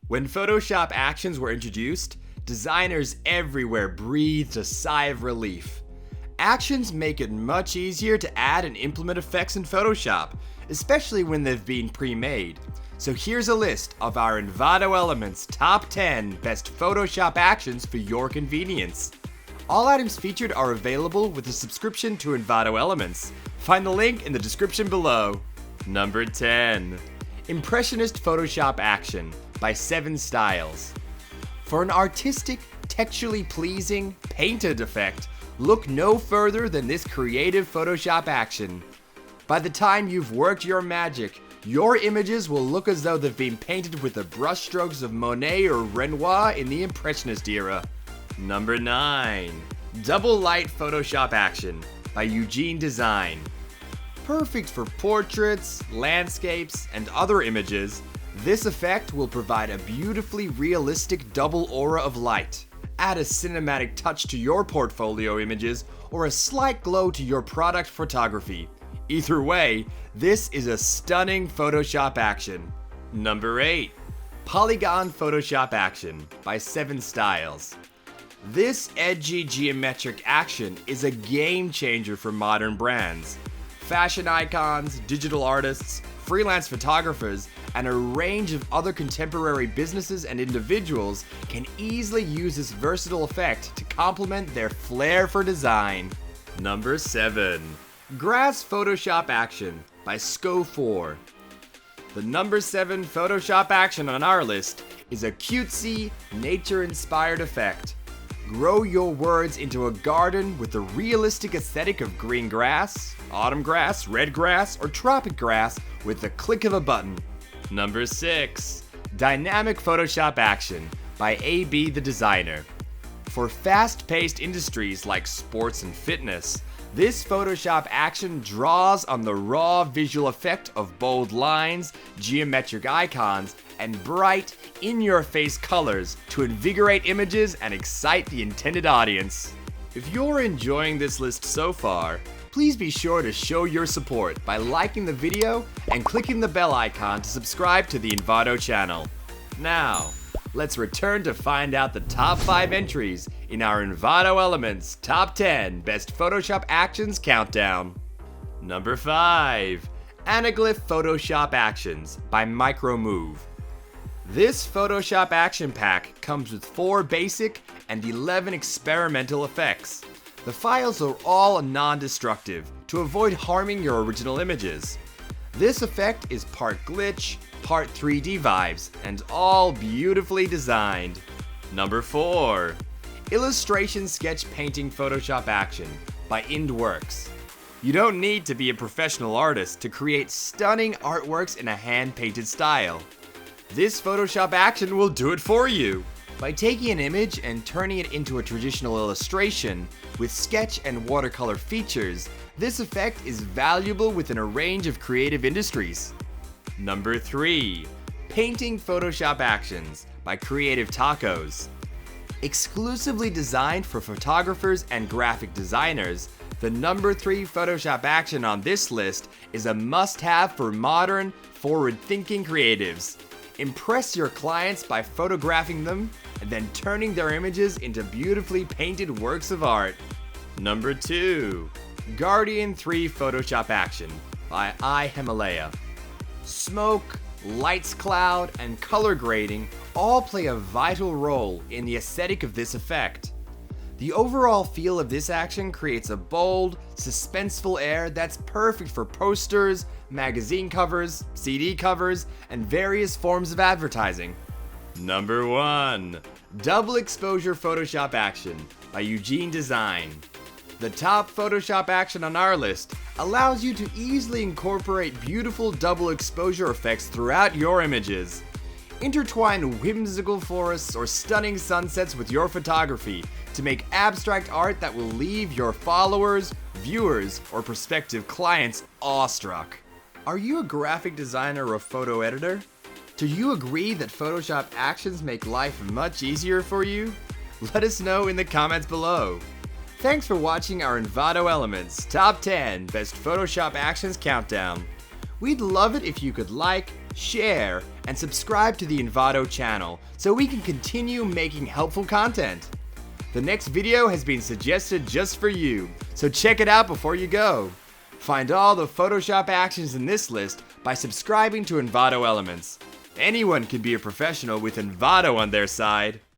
When Photoshop Actions were introduced, designers everywhere breathed a sigh of relief. Actions make it much easier to add and implement effects in Photoshop, especially when they've been pre-made. So here's a list of our Envato Elements top 10 best Photoshop actions for your convenience. All items featured are available with a subscription to Envato Elements. Find the link in the description below. Number 10. Impressionist Photoshop Action by 7 Styles. For an artistic, texturally pleasing, painted effect, look no further than this creative Photoshop action. By the time you've worked your magic, your images will look as though they've been painted with the brushstrokes of Monet or Renoir in the Impressionist era. Number 9. Double Light Photoshop Action by Eugene Design. Perfect for portraits, landscapes, and other images, this effect will provide a beautifully realistic double aura of light. Add a cinematic touch to your portfolio images or a slight glow to your product photography. Either way, this is a stunning Photoshop action. Number 8. Polygon Photoshop Action by 7 Styles. This edgy geometric action is a game changer for modern brands. Fashion icons, digital artists, freelance photographers, and a range of other contemporary businesses and individuals can easily use this versatile effect to complement their flair for design. Number 7. Grass Photoshop Action by Sco4. The number 7 Photoshop action on our list is a cutesy, nature-inspired effect. Grow your words into a garden with the realistic aesthetic of green grass, autumn grass, red grass, or tropic grass with the click of a button. Number 6. Dynamic Photoshop Action by AB the Designer. For fast-paced industries like sports and fitness, this Photoshop action draws on the raw visual effect of bold lines, geometric icons, and bright, in-your-face colors to invigorate images and excite the intended audience. If you're enjoying this list so far, please be sure to show your support by liking the video and clicking the bell icon to subscribe to the Envato channel. Now, let's return to find out the top 5 entries in our Envato Elements Top 10 Best Photoshop Actions Countdown. Number 5. Anaglyph Photoshop Actions by Micromove. This Photoshop action pack comes with 4 basic and 11 experimental effects. The files are all non-destructive to avoid harming your original images. This effect is part glitch, part 3D vibes, and all beautifully designed. Number 4. Illustration Sketch Painting Photoshop Action by IndWorks. You don't need to be a professional artist to create stunning artworks in a hand-painted style. This Photoshop action will do it for you. By taking an image and turning it into a traditional illustration with sketch and watercolor features, this effect is valuable within a range of creative industries. Number 3. Painting Photoshop Actions by Creative Tacos. Exclusively designed for photographers and graphic designers, the number 3 Photoshop action on this list is a must-have for modern, forward-thinking creatives. Impress your clients by photographing them and then turning their images into beautifully painted works of art. Number 2. Guardian 3 Photoshop Action by iHimalaya. Smoke, lights cloud, and color grading all play a vital role in the aesthetic of this effect. The overall feel of this action creates a bold, suspenseful air that's perfect for posters, magazine covers, CD covers, and various forms of advertising. Number 1. Double Exposure Photoshop Action by Eugene Design. The top Photoshop action on our list allows you to easily incorporate beautiful double exposure effects throughout your images. Intertwine whimsical forests or stunning sunsets with your photography to make abstract art that will leave your followers, viewers, or prospective clients awestruck. Are you a graphic designer or photo editor? Do you agree that Photoshop actions make life much easier for you? Let us know in the comments below. Thanks for watching our Envato Elements Top 10 Best Photoshop Actions Countdown. We'd love it if you could like, share, and subscribe to the Envato channel so we can continue making helpful content. The next video has been suggested just for you, so check it out before you go. Find all the Photoshop actions in this list by subscribing to Envato Elements. Anyone can be a professional with Envato on their side.